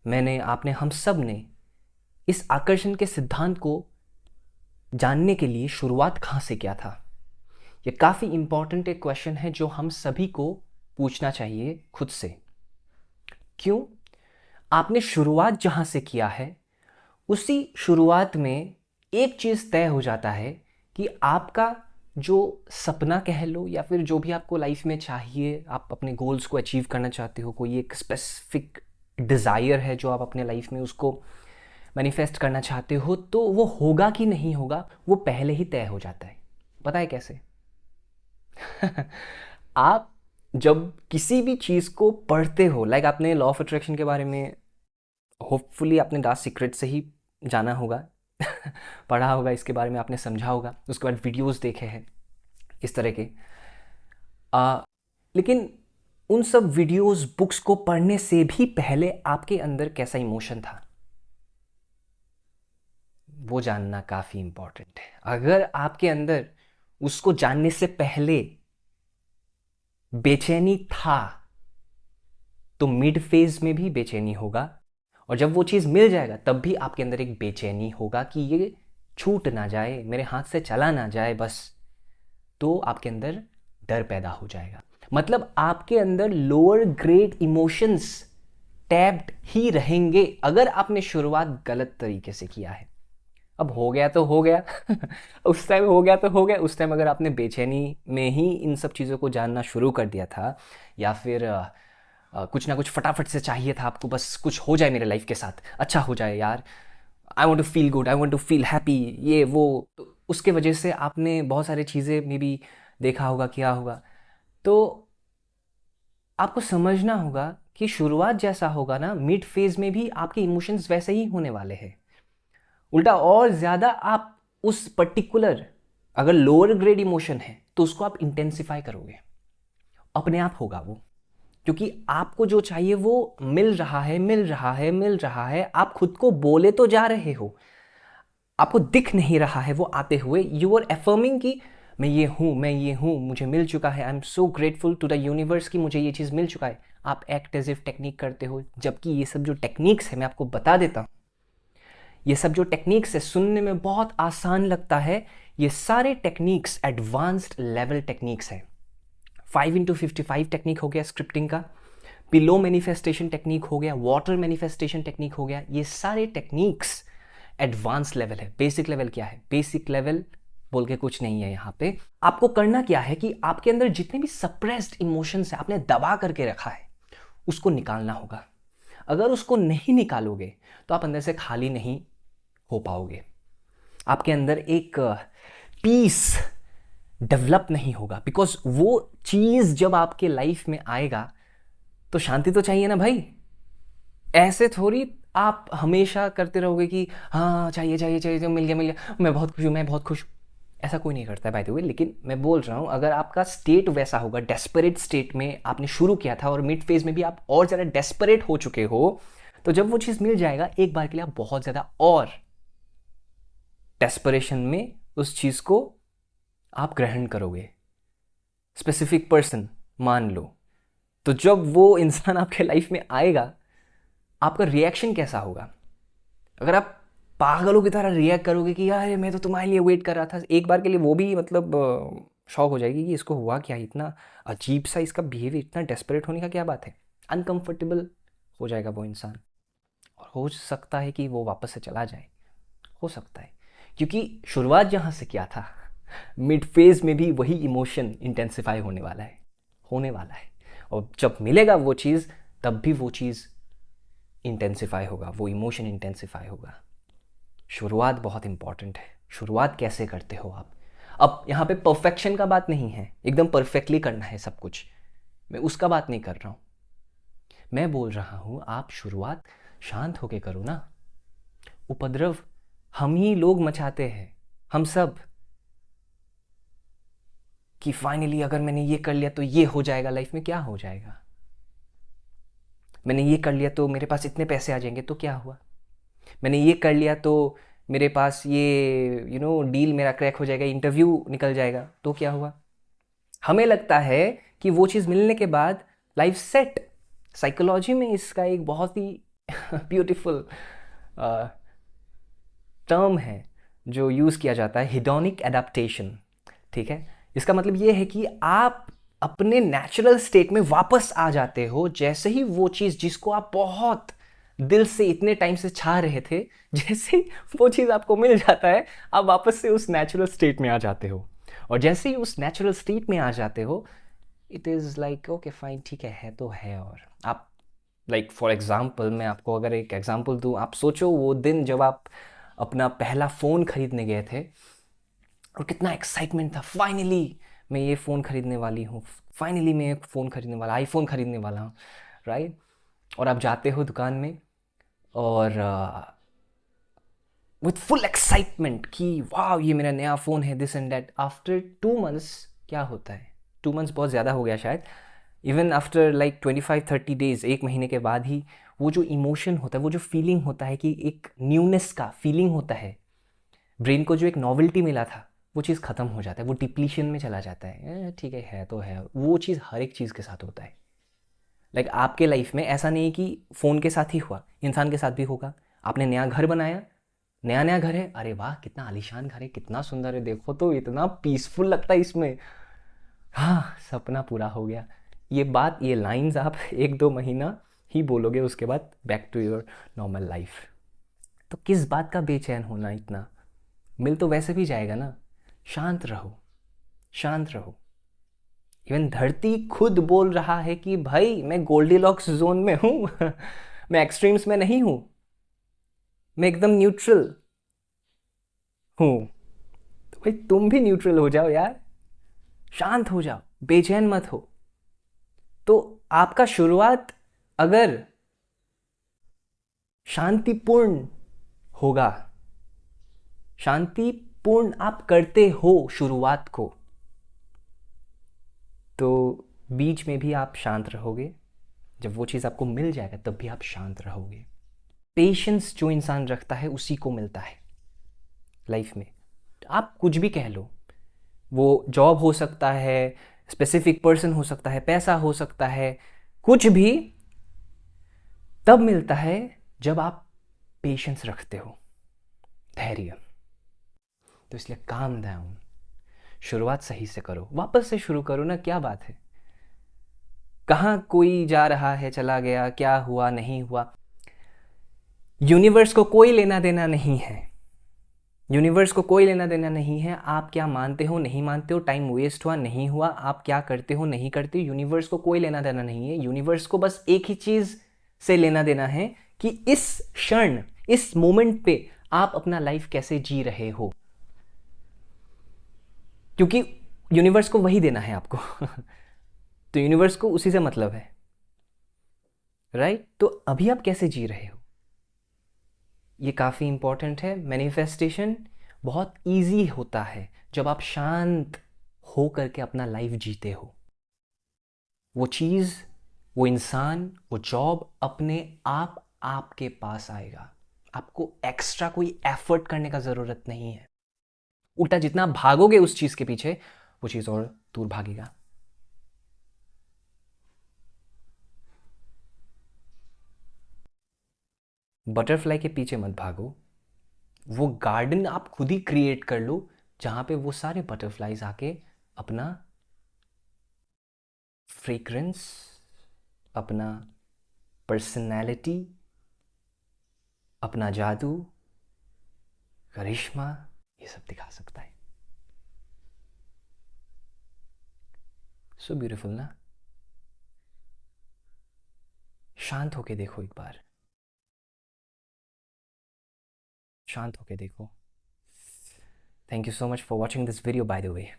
मैंने, आपने, हम सब ने इस आकर्षण के सिद्धांत को जानने के लिए शुरुआत कहाँ से किया था? ये काफ़ी इम्पॉर्टेंट एक क्वेश्चन है जो हम सभी को पूछना चाहिए खुद से। क्यों? आपने शुरुआत जहाँ से किया है, उसी शुरुआत में एक चीज़ तय हो जाता है कि आपका जो सपना कह लो या फिर जो भी आपको लाइफ में चाहिए, आप अपने गोल्स को अचीव करना चाहते हो, कोई एक स्पेसिफिक डिज़ायर है जो आप अपने लाइफ में उसको मैनिफेस्ट करना चाहते हो, तो वो होगा कि नहीं होगा वो पहले ही तय हो जाता है। पता है कैसे? आप जब किसी भी चीज़ को पढ़ते हो, लाइक आपने लॉ ऑफ अट्रैक्शन के बारे में होपफुली आपने डार्क सीक्रेट से ही जाना होगा, पढ़ा होगा इसके बारे में, आपने समझा होगा, उसके बाद वीडियोस देखे हैं इस तरह के। लेकिन उन सब वीडियोस, बुक्स को पढ़ने से भी पहले आपके अंदर कैसा इमोशन था, वो जानना काफ़ी इम्पॉर्टेंट है। अगर आपके अंदर उसको जानने से पहले बेचैनी था, तो मिड फेज में भी बेचैनी होगा, और जब वो चीज़ मिल जाएगा तब भी आपके अंदर एक बेचैनी होगा कि ये छूट ना जाए, मेरे हाथ से चला ना जाए बस। तो आपके अंदर डर पैदा हो जाएगा। मतलब आपके अंदर लोअर ग्रेड इमोशंस टैप्ड ही रहेंगे अगर आपने शुरुआत गलत तरीके से किया है। अब हो गया तो हो गया उस टाइम हो गया तो हो गया। उस टाइम अगर आपने बेचैनी में ही इन सब चीज़ों को जानना शुरू कर दिया था, या फिर कुछ ना कुछ फटाफट से चाहिए था आपको, बस कुछ हो जाए मेरे लाइफ के साथ, अच्छा हो जाए यार, I want to feel good, I want to feel happy, ये वो, तो उसके वजह से आपने बहुत सारी चीज़ें में भी देखा होगा, किया होगा। तो आपको समझना होगा कि शुरुआत जैसा होगा ना, मिड फेज में भी आपके इमोशंस वैसे ही होने वाले हैं। उल्टा और ज़्यादा आप उस पर्टिकुलर, अगर लोअर ग्रेड इमोशन है तो उसको आप इंटेंसिफाई करोगे, अपने आप होगा वो, क्योंकि आपको जो चाहिए वो मिल रहा है, मिल रहा है, मिल रहा है। आप खुद को बोले तो जा रहे हो, आपको दिख नहीं रहा है वो आते हुए। यू आर एफर्मिंग कि मैं ये हूँ, मैं ये हूँ, मुझे मिल चुका है, I am so grateful to the universe कि मुझे ये चीज़ मिल चुका है। आप एक्ट एज इफ टेक्निक करते हो, जबकि ये सब जो टेक्निक्स है मैं आपको बता देता हूँ, ये सब जो टेक्निक्स है सुनने में बहुत आसान लगता है, ये सारे टेक्निक्स एडवांस्ड लेवल टेक्निक्स है। 5x55 टेक्निक हो गया स्क्रिप्टिंग का, पिलो मैनिफेस्टेशन टेक्निक हो गया, वाटर मैनिफेस्टेशन टेक्निक हो गया, ये सारे टेक्निक्स एडवांस लेवल है। बेसिक लेवल क्या है? बेसिक लेवल बोल के कुछ नहीं है यहाँ पे। आपको करना क्या है कि आपके अंदर जितने भी सप्रेस्ड इमोशंस है, आपने दबा करके रखा है, उसको निकालना होगा। अगर उसको नहीं निकालोगे तो आप अंदर से खाली नहीं हो पाओगे, आपके अंदर एक पीस डेवलप नहीं होगा। बिकॉज वो चीज़ जब आपके लाइफ में आएगा तो शांति तो चाहिए ना भाई। ऐसे थोड़ी आप हमेशा करते रहोगे कि हाँ चाहिए चाहिए चाहिए, मिल गया मिल गया, मैं बहुत खुश हूँ, मैं बहुत खुश हूँ। ऐसा कोई नहीं करता है बाय द वे। लेकिन मैं बोल रहा हूँ, अगर आपका स्टेट वैसा होगा, डेस्परेट स्टेट में आपने शुरू किया था और मिड फेज में भी आप और ज़्यादा डेस्परेट हो चुके हो, तो जब वो चीज़ मिल जाएगा एक बार के लिए, आप बहुत ज़्यादा और डेस्परेशन में उस चीज़ को आप ग्रहण करोगे। स्पेसिफिक पर्सन मान लो, तो जब वो इंसान आपके लाइफ में आएगा, आपका रिएक्शन कैसा होगा? अगर आप पागलों की तरह रिएक्ट करोगे कि यार मैं तो तुम्हारे लिए वेट कर रहा था, एक बार के लिए वो भी मतलब शॉक हो जाएगी कि इसको हुआ क्या, इतना अजीब सा इसका बिहेवियर, इतना डेस्परेट होने का क्या बात है। अनकंफर्टेबल हो जाएगा वो इंसान, और हो सकता है कि वो वापस से चला जाए, हो सकता है, क्योंकि शुरुआत जहाँ से किया था, मिड फेज में भी वही इमोशन इंटेंसिफाई होने वाला है, होने वाला है। और जब मिलेगा वो चीज़, तब भी वो चीज़ इंटेंसिफाई होगा, वो इमोशन इंटेंसिफाई होगा। शुरुआत बहुत इंपॉर्टेंट है। शुरुआत कैसे करते हो आप? अब यहाँ पे परफेक्शन का बात नहीं है, एकदम परफेक्टली करना है सब कुछ, मैं उसका बात नहीं कर रहा हूँ। मैं बोल रहा हूँ आप शुरुआत शांत होके करो ना। उपद्रव हम ही लोग मचाते हैं, हम सब, कि फाइनली अगर मैंने ये कर लिया तो ये हो जाएगा लाइफ में। क्या हो जाएगा? मैंने ये कर लिया तो मेरे पास इतने पैसे आ जाएंगे, तो क्या हुआ? मैंने ये कर लिया तो मेरे पास ये डील मेरा क्रैक हो जाएगा, इंटरव्यू निकल जाएगा, तो क्या हुआ? हमें लगता है कि वो चीज़ मिलने के बाद लाइफ सेट। साइकोलॉजी में इसका एक बहुत ही ब्यूटीफुल टर्म है जो यूज़ किया जाता है, हिडोनिक एडाप्टेशन। ठीक है, इसका मतलब ये है कि आप अपने नेचुरल स्टेट में वापस आ जाते हो जैसे ही वो चीज़ जिसको आप बहुत दिल से इतने टाइम से चाह रहे थे, जैसे ही वो चीज़ आपको मिल जाता है, आप वापस से उस नेचुरल स्टेट में आ जाते हो। और जैसे ही उस नेचुरल स्टेट में आ जाते हो, it is like okay fine, ठीक है तो है। और आप लाइक फॉर एग्ज़ाम्पल, मैं आपको अगर एक एग्ज़ाम्पल दूँ, आप सोचो वो दिन जब आप अपना पहला फ़ोन खरीदने गए थे और कितना एक्साइटमेंट था, फाइनली मैं ये फ़ोन खरीदने वाली हूँ, फाइनली मैं एक फ़ोन खरीदने वाला, आईफोन खरीदने वाला हूँ, राइट। और आप जाते हो दुकान में और विथ फुल एक्साइटमेंट कि वाह ये मेरा नया फ़ोन है, this and that. After 2 months क्या होता है, 2 मंथ्स बहुत ज़्यादा हो गया शायद, इवन आफ्टर लाइक 25-30 डेज, एक महीने के बाद ही वो जो इमोशन होता है, वो जो फीलिंग होता है कि एक न्यूनेस का फीलिंग होता है, ब्रेन को जो एक नॉवेल्टी मिला था, वो चीज़ ख़त्म हो जाता है, वो डिप्लीशन में चला जाता है। ठीक है तो है। वो चीज़ हर एक चीज़ के साथ होता है। लाइक आपके लाइफ में ऐसा नहीं कि फ़ोन के साथ ही हुआ, इंसान के साथ भी होगा। आपने नया घर बनाया, नया नया घर है, अरे वाह कितना आलीशान घर है, कितना सुंदर है, देखो तो इतना पीसफुल लगता है इसमें, हाँ सपना पूरा हो गया। ये बात, ये लाइंस आप 1-2 महीना ही बोलोगे, उसके बाद back to your normal life. तो किस बात का बेचैन होना इतना, मिल तो वैसे भी जाएगा ना। शांत रहो, शांत रहो। इवन धरती खुद बोल रहा है कि भाई मैं गोल्डीलॉक्स जोन में हूँ मैं एक्सट्रीम्स में नहीं हूँ, मैं एकदम न्यूट्रल हूँ। तो भाई तुम भी न्यूट्रल हो जाओ यार, शांत हो जाओ, बेचैन मत हो। तो आपका शुरुआत अगर शांतिपूर्ण होगा, शांतिपूर्ण आप करते हो शुरुआत को, तो बीच में भी आप शांत रहोगे, जब वो चीज़ आपको मिल जाएगा तब भी आप शांत रहोगे। पेशेंस जो इंसान रखता है उसी को मिलता है लाइफ में। आप कुछ भी कह लो, वो जॉब हो सकता है, स्पेसिफिक पर्सन हो सकता है, पैसा हो सकता है, कुछ भी तब मिलता है जब आप पेशेंस रखते हो, धैर्य। तो इसलिए काम डाउन, शुरुआत सही से करो, वापस से शुरू करो ना, क्या बात है। कहाँ कोई जा रहा है, चला गया, क्या हुआ नहीं हुआ, यूनिवर्स को कोई लेना देना नहीं है। यूनिवर्स को कोई लेना देना नहीं है। आप क्या मानते हो नहीं मानते हो, टाइम वेस्ट हुआ नहीं हुआ, आप क्या करते हो नहीं करते हो, यूनिवर्स को कोई लेना देना नहीं है। यूनिवर्स को बस एक ही चीज़ से लेना देना है कि इस क्षण, इस मोमेंट पे आप अपना लाइफ कैसे जी रहे हो, क्योंकि यूनिवर्स को वही देना है आपको तो यूनिवर्स को उसी से मतलब है, राइट। तो अभी आप कैसे जी रहे हो, ये काफ़ी इंपॉर्टेंट है। मैनिफेस्टेशन बहुत इजी होता है जब आप शांत हो करके अपना लाइफ जीते हो। वो चीज़, वो इंसान, वो जॉब अपने आप आपके पास आएगा। आपको एक्स्ट्रा कोई एफर्ट करने का ज़रूरत नहीं है। उल्टा जितना भागोगे उस चीज़ के पीछे, वो चीज़ और दूर भागेगा। बटरफ्लाई के पीछे मत भागो, वो गार्डन आप खुद ही क्रिएट कर लो जहाँ पे वो सारे बटरफ्लाइज आके अपना फ्रेग्रेंस, अपना पर्सनैलिटी, अपना जादू, करिश्मा, ये सब दिखा सकता है। सो ब्यूटीफुल ना। शांत होके देखो एक बार, शांत होके देखो। Thank you so much for watching this video by the way.